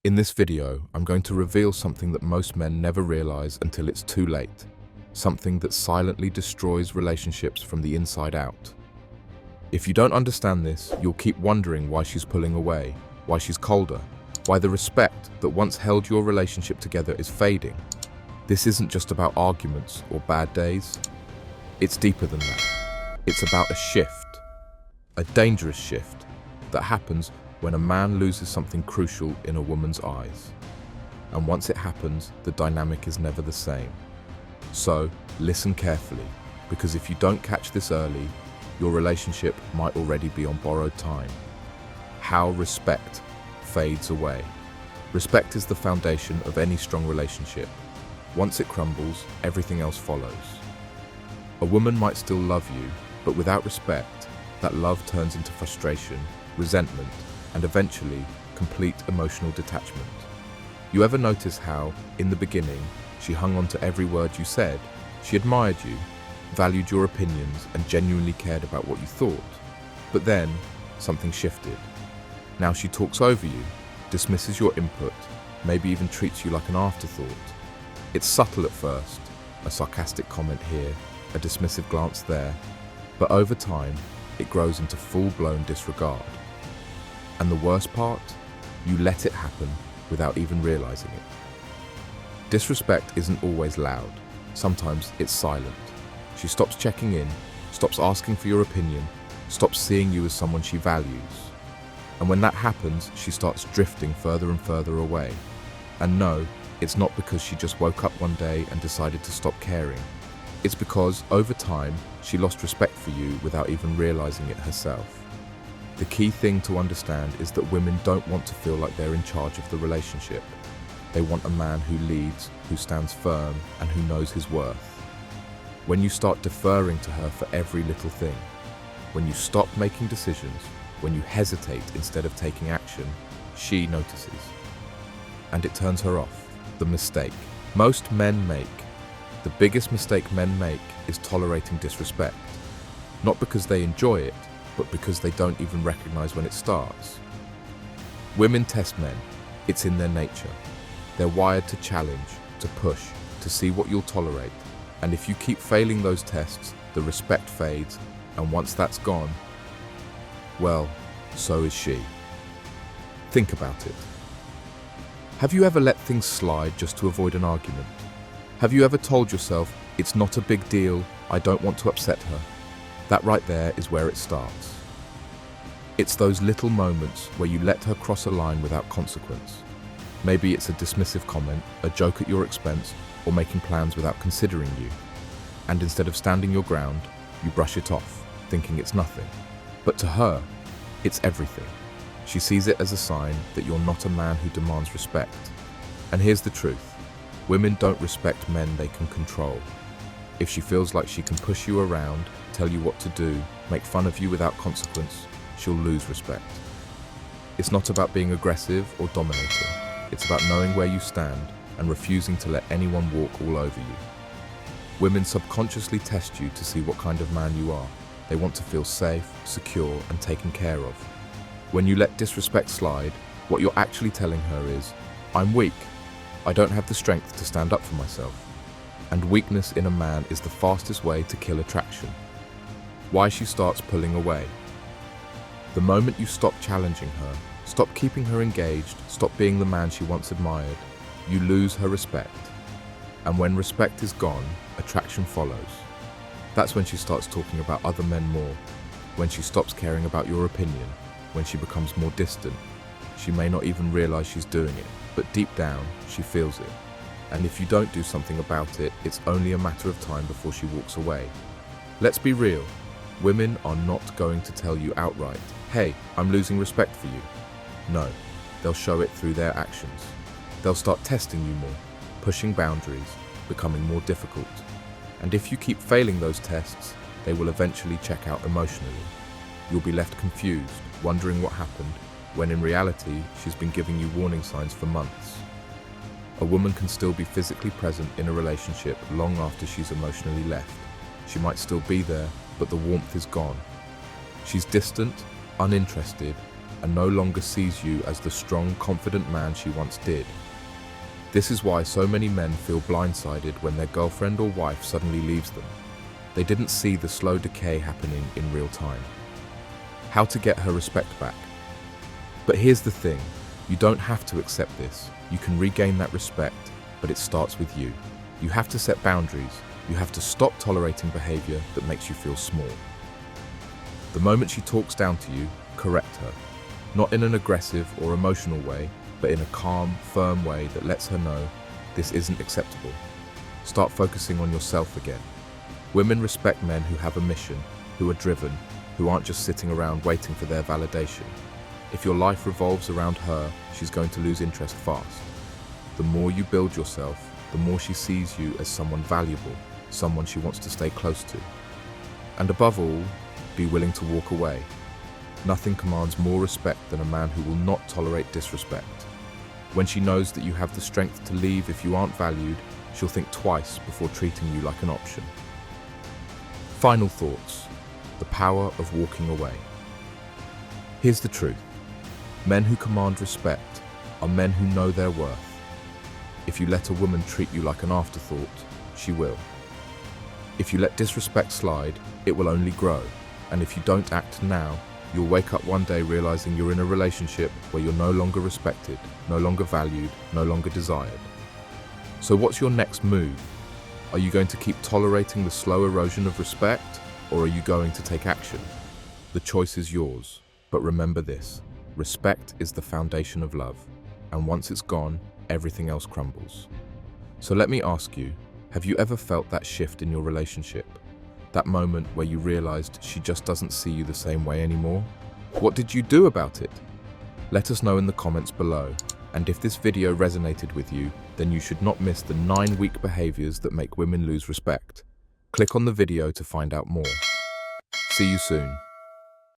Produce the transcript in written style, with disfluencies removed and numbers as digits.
In this video, I'm going to reveal something that most men never realize until it's too late. Something that silently destroys relationships from the inside out. If you don't understand this, you'll keep wondering why she's pulling away, why she's colder, why the respect that once held your relationship together is fading. This isn't just about arguments or bad days. It's deeper than that. It's about a shift, a dangerous shift that happens when a man loses something crucial in a woman's eyes. And once it happens, the dynamic is never the same. So, listen carefully, because if you don't catch this early, your relationship might already be on borrowed time. How respect fades away. Respect is the foundation of any strong relationship. Once it crumbles, everything else follows. A woman might still love you, but without respect, that love turns into frustration, resentment, and eventually, complete emotional detachment. You ever notice how, in the beginning, she hung on to every word you said? She admired you, valued your opinions, and genuinely cared about what you thought. But then, something shifted. Now she talks over you, dismisses your input, maybe even treats you like an afterthought. It's subtle at first, a sarcastic comment here, a dismissive glance there, but over time, it grows into full-blown disregard. And the worst part, you let it happen without even realizing it. Disrespect isn't always loud. Sometimes it's silent. She stops checking in, stops asking for your opinion, stops seeing you as someone she values. And when that happens, she starts drifting further and further away. And no, it's not because she just woke up one day and decided to stop caring. It's because, over time, she lost respect for you without even realizing it herself. The key thing to understand is that women don't want to feel like they're in charge of the relationship. They want a man who leads, who stands firm, and who knows his worth. When you start deferring to her for every little thing, when you stop making decisions, when you hesitate instead of taking action, she notices. And it turns her off. The mistake most men make, the biggest mistake men make, is tolerating disrespect. Not because they enjoy it, but because they don't even recognize when it starts. Women test men. It's in their nature. They're wired to challenge, to push, to see what you'll tolerate. And if you keep failing those tests, the respect fades, and once that's gone, well, so is she. Think about it. Have you ever let things slide just to avoid an argument? Have you ever told yourself, it's not a big deal, I don't want to upset her? That right there is where it starts. It's those little moments where you let her cross a line without consequence. Maybe it's a dismissive comment, a joke at your expense, or making plans without considering you. And instead of standing your ground, you brush it off, thinking it's nothing. But to her, it's everything. She sees it as a sign that you're not a man who demands respect. And here's the truth. Women don't respect men they can control. If she feels like she can push you around, tell you what to do, make fun of you without consequence, she'll lose respect. It's not about being aggressive or dominating. It's about knowing where you stand and refusing to let anyone walk all over you. Women subconsciously test you to see what kind of man you are. They want to feel safe, secure, and taken care of. When you let disrespect slide, what you're actually telling her is, I'm weak. I don't have the strength to stand up for myself. And weakness in a man is the fastest way to kill attraction. Why she starts pulling away. The moment you stop challenging her, stop keeping her engaged, stop being the man she once admired, you lose her respect. And when respect is gone, attraction follows. That's when she starts talking about other men more, when she stops caring about your opinion, when she becomes more distant. She may not even realize she's doing it, but deep down, she feels it. And if you don't do something about it, it's only a matter of time before she walks away. Let's be real. Women are not going to tell you outright, hey, I'm losing respect for you. No, they'll show it through their actions. They'll start testing you more, pushing boundaries, becoming more difficult. And if you keep failing those tests, they will eventually check out emotionally. You'll be left confused, wondering what happened, when in reality, she's been giving you warning signs for months. A woman can still be physically present in a relationship long after she's emotionally left. She might still be there, but the warmth is gone. She's distant, uninterested, and no longer sees you as the strong, confident man she once did. This is why so many men feel blindsided when their girlfriend or wife suddenly leaves them. They didn't see the slow decay happening in real time. How to get her respect back. But here's the thing, you don't have to accept this. You can regain that respect, but it starts with you. You have to set boundaries. You have to stop tolerating behavior that makes you feel small. The moment she talks down to you, correct her. Not in an aggressive or emotional way, but in a calm, firm way that lets her know this isn't acceptable. Start focusing on yourself again. Women respect men who have a mission, who are driven, who aren't just sitting around waiting for their validation. If your life revolves around her, she's going to lose interest fast. The more you build yourself, the more she sees you as someone valuable, someone she wants to stay close to. And above all, be willing to walk away. Nothing commands more respect than a man who will not tolerate disrespect. When she knows that you have the strength to leave if you aren't valued, she'll think twice before treating you like an option. Final thoughts. The power of walking away. Here's the truth. Men who command respect are men who know their worth. If you let a woman treat you like an afterthought, she will. If you let disrespect slide, it will only grow. And if you don't act now, you'll wake up one day realizing you're in a relationship where you're no longer respected, no longer valued, no longer desired. So what's your next move? Are you going to keep tolerating the slow erosion of respect, or are you going to take action? The choice is yours, but remember this, respect is the foundation of love, and once it's gone, everything else crumbles. So let me ask you, have you ever felt that shift in your relationship? That moment where you realized she just doesn't see you the same way anymore? What did you do about it? Let us know in the comments below. And if this video resonated with you, then you should not miss the 9 weak behaviors that make women lose respect. Click on the video to find out more. See you soon.